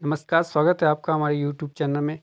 नमस्कार, स्वागत है आपका हमारे यूट्यूब चैनल में।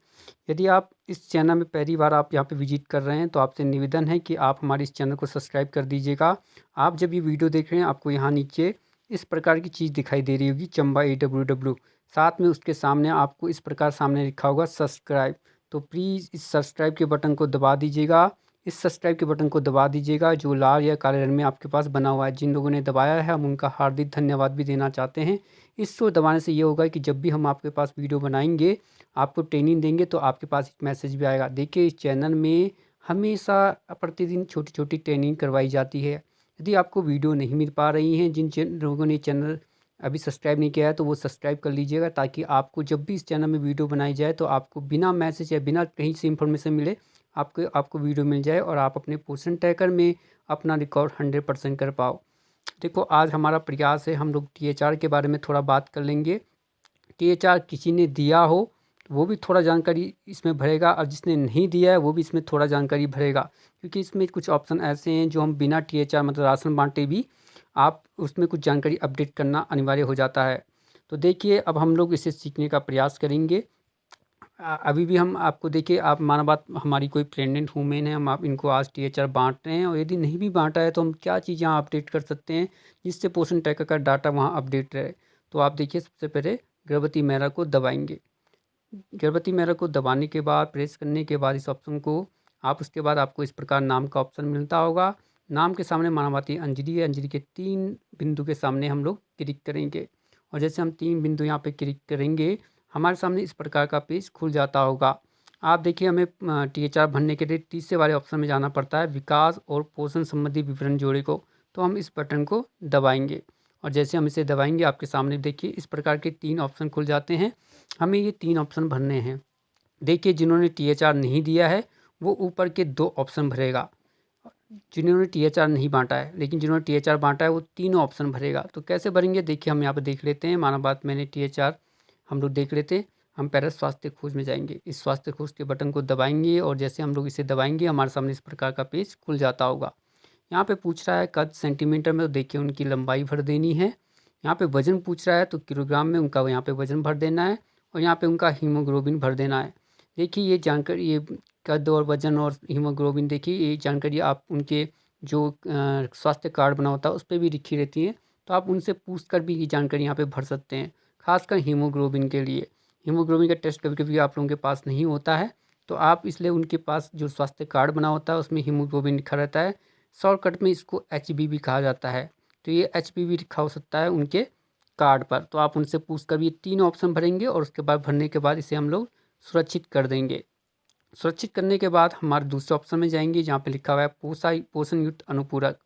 यदि आप इस चैनल में पहली बार आप यहाँ पे विज़िट कर रहे हैं, तो आपसे निवेदन है कि आप हमारे इस चैनल को सब्सक्राइब कर दीजिएगा। आप जब ये वीडियो देख रहे हैं, आपको यहाँ नीचे इस प्रकार की चीज़ दिखाई दे रही होगी, चंबा AWW। साथ में उसके सामने आपको इस प्रकार सामने लिखा होगा सब्सक्राइब। तो प्लीज़ इस सब्सक्राइब के बटन को दबा दीजिएगा। इस सब्सक्राइब के बटन को दबा दीजिएगा, जो लाल या काले रंग में आपके पास बना हुआ है। जिन लोगों ने दबाया है, हम उनका हार्दिक धन्यवाद भी देना चाहते हैं। इसको दबाने से ये होगा कि जब भी हम आपके पास वीडियो बनाएंगे, आपको ट्रेनिंग देंगे, तो आपके पास एक मैसेज भी आएगा। देखिए, इस चैनल में हमेशा प्रतिदिन छोटी-छोटी ट्रेनिंग करवाई जाती है। यदि आपको वीडियो नहीं मिल पा रही हैं, जिन लोगों ने चैनल अभी सब्सक्राइब नहीं किया है, तो वो सब्सक्राइब कर लीजिएगा, ताकि आपको जब भी इस चैनल में वीडियो बनाई जाए, तो आपको बिना मैसेज या बिना कहीं से इन्फॉर्मेशन मिले आपको आपको वीडियो मिल जाए और आप अपने पोर्शन ट्रैकर में अपना रिकॉर्ड 100% कर पाओ। देखो, आज हमारा प्रयास है, हम लोग THR के बारे में थोड़ा बात कर लेंगे। THR किसी ने दिया हो, वो भी थोड़ा जानकारी इसमें भरेगा, और जिसने नहीं दिया है, वो भी इसमें थोड़ा जानकारी भरेगा। क्योंकि इसमें कुछ ऑप्शन ऐसे हैं जो हम बिना THR मतलब राशन बाँटे भी आप उसमें कुछ जानकारी अपडेट करना अनिवार्य हो जाता है। तो देखिए, अब हम लोग इसे सीखने का प्रयास करेंगे। अभी भी हम आपको देखिए, आप माना बात हमारी कोई प्रेग्नेंट वूमेन है, हम आप इनको आज THR बाँट रहे हैं, और यदि नहीं भी बाँटा है, तो हम क्या चीज़ यहाँ अपडेट कर सकते हैं जिससे पोषण ट्रैकर का डाटा वहाँ अपडेट रहे। तो आप देखिए, सबसे पहले गर्भवती महिला को दबाएंगे। गर्भवती महिला को दबाने के बाद, प्रेस करने के बाद इस ऑप्शन को, आप उसके बाद आपको इस प्रकार नाम का ऑप्शन मिलता होगा। नाम के सामने माना बाती अंजलि है, अंजलि के 3 बिंदु के सामने हम लोग क्लिक करेंगे, और जैसे हम 3 बिंदु यहाँ पे क्लिक करेंगे, हमारे सामने इस प्रकार का पेज खुल जाता होगा। आप देखिए, हमें THR भरने के लिए तीसरे वाले ऑप्शन में जाना पड़ता है, विकास और पोषण संबंधी विवरण जोड़े को। तो हम इस बटन को दबाएंगे, और जैसे हम इसे दबाएंगे, आपके सामने देखिए इस प्रकार के 3 ऑप्शन खुल जाते हैं। हमें ये 3 ऑप्शन भरने हैं। देखिए, जिन्होंने THR नहीं दिया है, वो ऊपर के 2 ऑप्शन भरेगा। जिन्होंने THR नहीं बाँटा है, लेकिन जिन्होंने THR बाँटा है, वो तीनों ऑप्शन भरेगा। तो कैसे भरेंगे, देखिए हम यहाँ पे देख लेते हैं। माना बात मैंने THR हम लोग देख लेते हैं। हम पहले स्वास्थ्य खोज में जाएँगे। इस स्वास्थ्य खोज के बटन को दबाएँगे, और जैसे हम लोग इसे दबाएँगे, हमारे सामने इस प्रकार का पेज खुल जाता होगा। यहाँ पे पूछ रहा है कद सेंटीमीटर में, तो देखिए उनकी लंबाई भर देनी है। यहाँ पे वज़न पूछ रहा है, तो किलोग्राम में उनका यहाँ पे वज़न भर देना है, और यहाँ पे उनका हीमोग्लोबिन भर देना है। देखिए, ये जानकारी, ये कद और वज़न और हीमोग्लोबिन, देखिए ये जानकारी आप उनके जो स्वास्थ्य कार्ड बना होता है, उस पे भी लिखी रहती है। तो आप उनसे पूछ कर भी ये जानकारी यहाँ पे भर सकते हैं, ख़ासकर हीमोग्लोबिन के लिए। हीमोग्लोबिन का टेस्ट कभी-कभी आप लोगों के पास नहीं होता है, तो आप इसलिए उनके पास जो स्वास्थ्य कार्ड बना होता है, उसमें हीमोग्लोबिन लिखा रहता है। शॉर्टकट में इसको HBV कहा जाता है। तो ये HBV लिखा हो सकता है उनके कार्ड पर। तो आप उनसे पूछ कर भी ये 3 ऑप्शन भरेंगे, और उसके बाद भरने के बाद इसे हम लोग सुरक्षित कर देंगे। सुरक्षित करने के बाद हमारे दूसरे ऑप्शन में जाएँगे, जहाँ पे लिखा हुआ है पोषण युक्त अनुपूरक।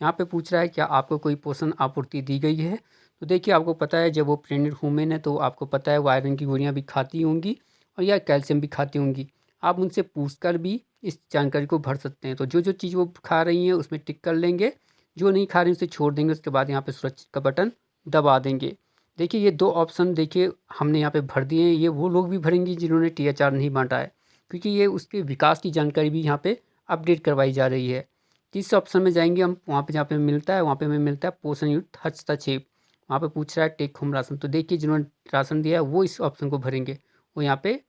यहाँ पे पूछ रहा है क्या आपको कोई पोषण आपूर्ति दी गई है? तो देखिए, आपको पता है, जब वो प्रेग्नेंट वूमेन है, तो आपको पता है वो आयरन की गोलियाँ भी खाती होंगी, और या कैल्शियम भी खाती होंगी। आप उनसे पूछकर भी इस जानकारी को भर सकते हैं। तो जो-जो चीज़ वो खा रही हैं, उसमें टिक कर लेंगे, जो नहीं खा रही उसे छोड़ देंगे। उसके बाद यहाँ पे सुरक्षित का बटन दबा देंगे। देखिए, ये 2 ऑप्शन देखिए हमने यहाँ पे भर दिए हैं। ये वो लोग भी भरेंगे जिन्होंने THR नहीं बाँटा है, क्योंकि ये उसके विकास की जानकारी भी यहाँ पे अपडेट करवाई जा रही है। तीसरे ऑप्शन में जाएँगे हम, वहाँ पे जहाँ पे मिलता है, वहाँ पे हमें मिलता है पोषण युक्त हस्तक्षेप। वहाँ पे पूछ रहा है टेक होम राशन। तो देखिए, जिन्होंने राशन दिया है, वो इस ऑप्शन को भरेंगे। वो यहाँ पे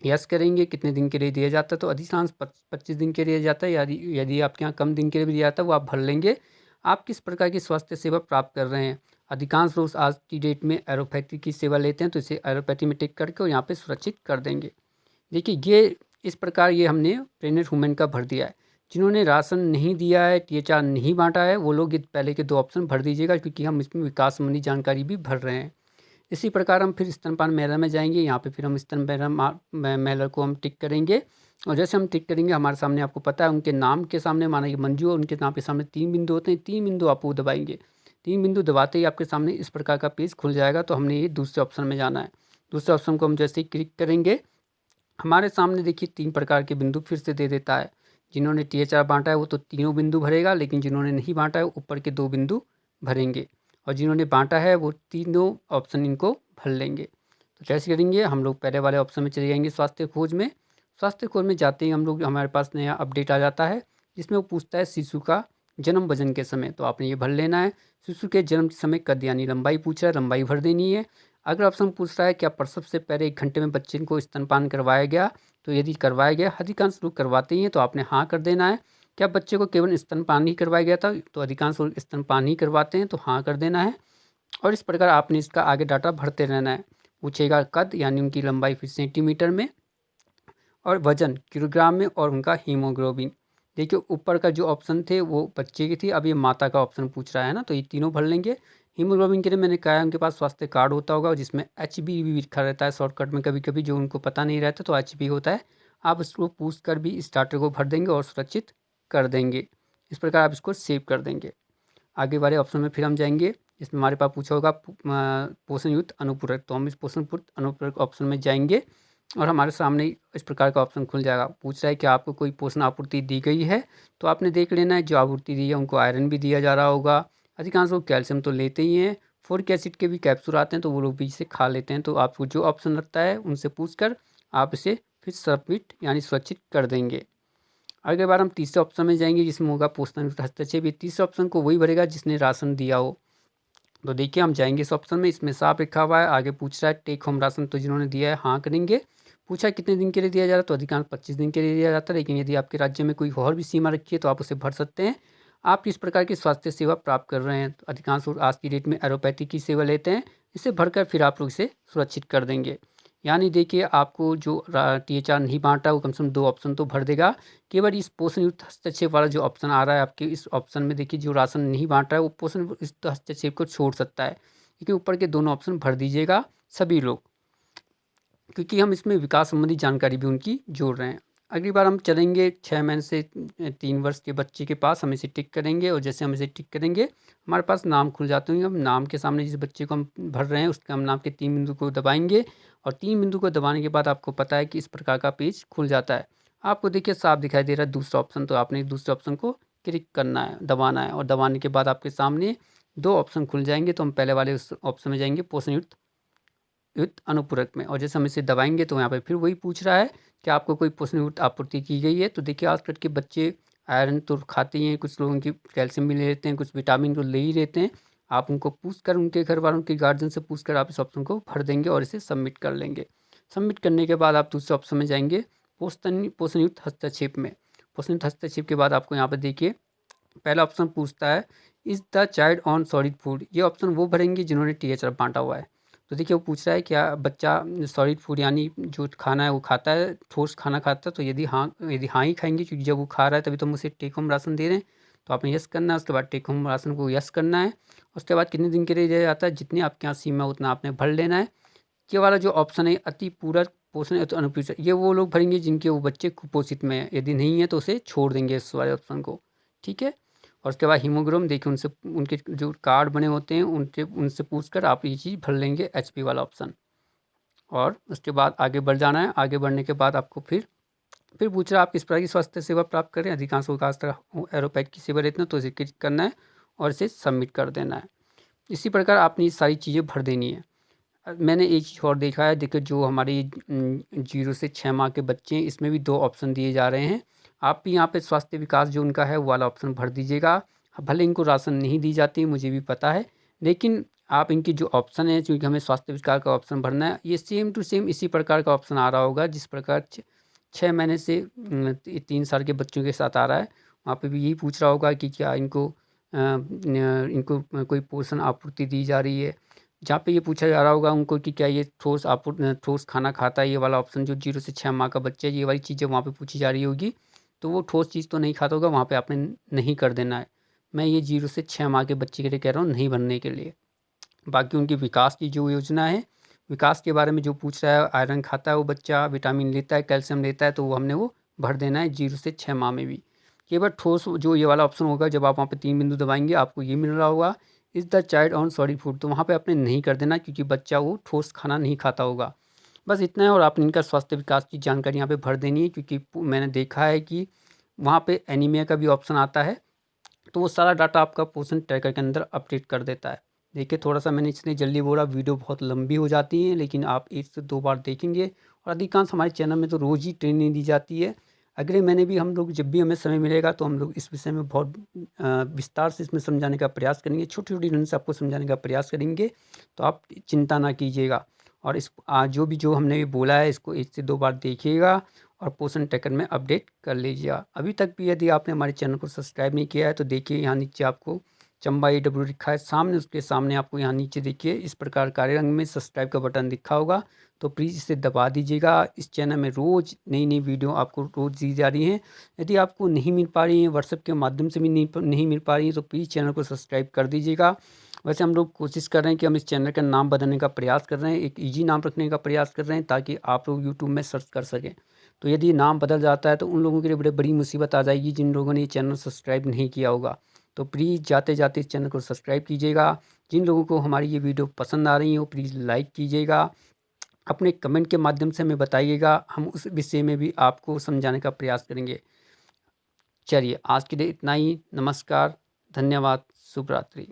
यस करेंगे। कितने दिन के लिए दिया जाता है, तो अधिकांश 25 दिन के लिए दिया जाता है। यदि यदि आपके यहाँ कम दिन के लिए भी दिया जाता है, वो आप भर लेंगे। आप किस प्रकार की स्वास्थ्य सेवा प्राप्त कर रहे हैं। अधिकांश लोग आज की डेट में एलोपैथी की सेवा लेते हैं, तो इसे एलोपैथी में टिक करके और यहाँ पे सुरक्षित कर देंगे। देखिए, ये इस प्रकार ये हमने प्रेग्नेंट वुमेन का भर दिया है। जिन्होंने राशन नहीं दिया है, THR नहीं बाँटा है, वो लोग ये पहले के 2 ऑप्शन भर दीजिएगा, क्योंकि हम इसमें विकास संबंधी जानकारी भी भर रहे हैं। इसी प्रकार हम फिर स्तनपान महिला में जाएँगे। यहाँ पे फिर हम महिला को हम टिक करेंगे, और जैसे हम टिक करेंगे, हमारे सामने आपको पता है उनके नाम के सामने, माना कि मंजू है, उनके नाम के सामने 3 बिंदु होते हैं। 3 बिंदु आप वो दबाएँगे। 3 बिंदु दबाते ही आपके सामने इस प्रकार का पेज खुल जाएगा। तो हमने ये दूसरे ऑप्शन में जाना है। दूसरे ऑप्शन को हम जैसे ही क्लिक करेंगे, हमारे सामने देखिए 3 प्रकार के बिंदु फिर से दे देता है। जिन्होंने THR बाँटा है, वो तो तीनों बिंदु भरेगा, लेकिन जिन्होंने नहीं बाँटा है, ऊपर के 2 बिंदु भरेंगे, और जिन्होंने बाँटा है, वो तीनों ऑप्शन इनको भर लेंगे। तो कैसे करेंगे, हम लोग पहले वाले ऑप्शन में चले जाएँगे, स्वास्थ्य खोज में। स्वास्थ्य खोज में जाते ही हम लोग, हमारे पास नया अपडेट आ जाता है, जिसमें वो पूछता है शिशु का जन्म वजन के समय। तो आपने ये भर लेना है। शिशु के जन्म के समय कद यानी लंबाई पूछ रहा है, लंबाई भर देनी है। अगर ऑप्शन पूछ रहा है क्या प्रसव से पहले 1 घंटे में बच्चे को स्तनपान करवाया गया, तो यदि करवाया गया, अधिकांश लोग करवाते ही हैं तो आपने हाँ कर देना है। क्या बच्चे को केवल स्तनपान ही करवाया गया था, तो अधिकांश लोग स्तनपान ही करवाते हैं तो हाँ कर देना है। और इस प्रकार आपने इसका आगे डाटा भरते रहना है। पूछेगा कद यानी उनकी लंबाई फिर सेंटीमीटर में, और वजन किलोग्राम में, और उनका हीमोग्लोबिन। देखिए ऊपर का जो ऑप्शन थे वो बच्चे की थी, अब ये माता का ऑप्शन पूछ रहा है ना, तो ये तीनों भर लेंगे। हीमोग्लोबिन के लिए मैंने कहा है उनके पास स्वास्थ्य कार्ड होता होगा जिसमें HB भी लिखा रहता है शॉर्टकट में, कभी कभी जो उनको पता नहीं रहता तो HB होता है। आप उसको पूछ कर भी स्टार्टर को भर देंगे और सुरक्षित कर देंगे। इस प्रकार आप इसको सेव कर देंगे। आगे वाले ऑप्शन में फिर हम जाएंगे। इसमें हमारे पास पूछा होगा पोषण युक्त अनुपूरक, तो हम इस पोषण युक्त अनुपूरक ऑप्शन में जाएंगे और हमारे सामने इस प्रकार का ऑप्शन खुल जाएगा। पूछ रहा है कि आपको कोई पोषण आपूर्ति दी गई है, तो आपने देख लेना है जो आपूर्ति दी है उनको आयरन भी दिया जा रहा होगा। अधिकांश लोग कैल्शियम तो लेते ही हैं, फोलिक एसिड के भी कैप्सूल आते हैं तो वो लोग भी इसे खा लेते हैं। तो आपको जो ऑप्शन लगता है उनसे पूछ कर आप इसे फिर सबमिट यानी सुरक्षित कर देंगे। अगली बार हम तीसरे ऑप्शन में जाएंगे जिसमें होगा पोषण हस्तक्षेप। ये तीसरे ऑप्शन को वही भरेगा जिसने राशन दिया हो। तो देखिए हम जाएंगे इस ऑप्शन में, इसमें साफ लिखा हुआ है, आगे पूछ रहा है टेक होम राशन, तो जिन्होंने दिया है हाँ करेंगे। पूछा कितने दिन के लिए दिया जा रहा है, तो अधिकांश 25 दिन के लिए दिया जाता है, लेकिन यदि आपके राज्य में कोई और भी सीमा रखी है तो आप उसे भर सकते हैं। आप किस प्रकार की स्वास्थ्य सेवा प्राप्त कर रहे हैं, तो अधिकांश लोग आज की डेट में एलोपैथी की सेवा लेते हैं। इसे भरकर फिर आप लोग इसे सुरक्षित कर देंगे। यानी देखिए आपको जो THR नहीं बांटा वो कम से कम 2 ऑप्शन तो भर देगा। केवल इस पोषण युक्त हस्तक्षेप वाला जो ऑप्शन आ रहा है आपके इस ऑप्शन में, देखिए जो राशन नहीं बांट रहा है वो पोषण युक्त हस्तक्षेप को छोड़ सकता है, लेकिन ऊपर के दोनों ऑप्शन भर दीजिएगा सभी लोग, क्योंकि हम इसमें विकास संबंधी जानकारी भी उनकी जोड़ रहे हैं। अगली बार हम चलेंगे 6 महीने से 3 वर्ष के बच्चे के पास, हम इसे टिक करेंगे और जैसे हम इसे टिक करेंगे हमारे पास नाम खुल जाते होंगे। हम नाम के सामने जिस बच्चे को हम भर रहे हैं उसके हम नाम के 3 बिंदु को दबाएंगे और 3 बिंदु को दबाने के बाद आपको पता है कि इस प्रकार का पेज खुल जाता है। आपको देखिए साफ दिखाई दे रहा है दूसरा ऑप्शन, तो आपने दूसरे ऑप्शन को क्लिक करना है, दबाना है, और दबाने के बाद आपके सामने 2 ऑप्शन खुल जाएंगे। तो हम पहले वाले उस ऑप्शन में जाएंगे पोषण युक्त अनुपूरक में, और जैसे हम इसे दबाएंगे तो यहाँ पे फिर वही पूछ रहा है कि आपको कोई पोषण युक्त आपूर्ति की गई है। तो देखिए आजकल के बच्चे आयरन तो खाते ही हैं, कुछ लोगों की कैल्शियम भी ले लेते हैं, कुछ विटामिन तो ले ही लेते हैं। आप उनको पूछ कर, उनके घर वालों के गार्जियन से पूछ कर आप इस ऑप्शन को भर देंगे और इसे सबमिट कर लेंगे। सबमिट करने के बाद आप दूसरे ऑप्शन में जाएंगे पोषण युक्त हस्तक्षेप में। पोषण युक्त हस्तक्षेप के बाद आपको यहाँ पर देखिए पहला ऑप्शन पूछता है is the child on solid food. ये ऑप्शन वो भरेंगे जिन्होंने THR बांटा हुआ है। तो देखिए वो पूछ रहा है क्या बच्चा सॉलिड फूड यानी जो खाना है वो खाता है, ठोस खाना खाता है, तो यदि हाँ ही खाएंगे, क्योंकि जब वो खा रहा है तभी तो हम उसे टेक होम राशन दे रहे हैं। तो आपने यस करना है, उसके बाद टेक होम राशन को यस करना है। उसके बाद कितने दिन के लिए दिया जाता है, जितनी आपके यहाँ सीमा उतना आपने भर लेना है। ये वाला जो ऑप्शन है अति पूरक पोषण तो अनुपोषित, ये वो लोग भरेंगे जिनके वो बच्चे कुपोषित में है, यदि नहीं है तो उसे छोड़ देंगे इस वाले ऑप्शन को। ठीक है। और उसके बाद हीमोग्लोबिन देखिए उनसे उनके जो कार्ड बने होते हैं उनसे पूछ कर आप ये चीज़ भर लेंगे HP वाला ऑप्शन। और उसके बाद आगे बढ़ जाना है। आगे बढ़ने के बाद आपको फिर पूछ रहा है आप किस प्रकार की स्वास्थ्य सेवा प्राप्त करें। अधिकांश लोग खास तरह एरोपैथ की सेवा लेते हैं, तो इसे क्लिक करना है और इसे सबमिट कर देना है। इसी प्रकार आपने ये सारी चीज़ें भर देनी है। मैंने एक चीज़ और देखा है, देखिए जो हमारे 0 से 6 माह के बच्चे हैं इसमें भी 2 ऑप्शन दिए जा रहे हैं। आप भी यहाँ पे स्वास्थ्य विकास जो उनका है वो वाला ऑप्शन भर दीजिएगा। भले इनको राशन नहीं दी जाती मुझे भी पता है, लेकिन आप इनकी जो ऑप्शन है, क्योंकि हमें स्वास्थ्य विकास का ऑप्शन भरना है, ये सेम टू सेम इसी प्रकार का ऑप्शन आ रहा होगा जिस प्रकार 6 महीने से 3 साल के बच्चों के साथ आ रहा है। वहाँ पे भी यही पूछ रहा होगा कि क्या इनको कोई पोषण आपूर्ति दी जा रही है। जहाँ पे ये पूछा जा रहा होगा उनको कि क्या ये ठोस खाना खाता है, ये वाला ऑप्शन जो 0 से 6 माह का बच्चा है, ये वाली चीज़ें वहाँ पे पूछी जा रही होगी। तो वो ठोस चीज़ तो नहीं खाता होगा, वहाँ पे आपने नहीं कर देना है। मैं ये 0 से 6 माह के बच्चे के लिए कह रहा हूँ, नहीं भरने के लिए। बाकी उनकी विकास की जो योजना है, विकास के बारे में जो पूछ रहा है, आयरन खाता है वो बच्चा, विटामिन लेता है, कैल्शियम लेता है, तो वो हमने वो भर देना है 0 से 6 माह में भी। केवल ठोस जो ये वाला ऑप्शन होगा, जब आप वहाँ पे 3 बिंदु दबाएंगे आपको ये मिल रहा होगा is the child on solid food, तो वहाँ पे आपने नहीं कर देना क्योंकि बच्चा वो ठोस खाना नहीं खाता होगा। बस इतना है। और आपने इनका स्वास्थ्य विकास की जानकारी यहाँ पे भर देनी है, क्योंकि मैंने देखा है कि वहाँ पे एनीमिया का भी ऑप्शन आता है, तो वो सारा डाटा आपका पोषण ट्रैकर के अंदर अपडेट कर देता है। देखिए थोड़ा सा मैंने इसलिए जल्दी बोला, वीडियो बहुत लंबी हो जाती है, लेकिन आप 1 से 2 बार देखेंगे। और अधिकांश हमारे चैनल में तो रोज़ ही ट्रेनिंग दी जाती है। अगले महीने भी हम लोग जब भी हमें समय मिलेगा तो हम लोग इस विषय में बहुत विस्तार से इसमें समझाने का प्रयास करेंगे, छोटी-छोटी लाइन से आपको समझाने का प्रयास करेंगे, तो आप चिंता ना कीजिएगा। और जो हमने भी बोला है इसको 1 से 2 बार देखिएगा और पोषण ट्रैकर में अपडेट कर लीजिएगा। अभी तक भी यदि आपने हमारे चैनल को सब्सक्राइब नहीं किया है तो देखिए यहाँ नीचे आपको चंबा EW लिखा है, सामने उसके सामने आपको यहाँ नीचे देखिए इस प्रकार काले रंग में सब्सक्राइब का बटन दिखा होगा, तो प्लीज़ इसे दबा दीजिएगा। इस चैनल में रोज़ नई-नई वीडियो आपको रोज़ दी जा रही हैं। यदि आपको नहीं मिल पा रही हैं, व्हाट्सएप के माध्यम से भी नहीं मिल पा रही हैं, तो प्लीज़ चैनल को सब्सक्राइब कर दीजिएगा। वैसे हम लोग कोशिश कर रहे हैं कि हम इस चैनल का नाम बदलने का प्रयास कर रहे हैं, एक ईज़ी नाम रखने का प्रयास कर रहे हैं ताकि आप लोग यूट्यूब में सर्च कर सकें। तो यदि नाम बदल जाता है तो उन लोगों के लिए बड़ी मुसीबत आ जाएगी जिन लोगों ने ये चैनल सब्सक्राइब नहीं किया होगा। तो प्लीज़ जाते-जाते इस चैनल को सब्सक्राइब कीजिएगा। जिन लोगों को हमारी ये वीडियो पसंद आ रही है वो प्लीज़ लाइक कीजिएगा। अपने कमेंट के माध्यम से हमें बताइएगा, हम उस विषय में भी आपको समझाने का प्रयास करेंगे। चलिए आज के लिए इतना ही। नमस्कार, धन्यवाद, शुभ रात्रि।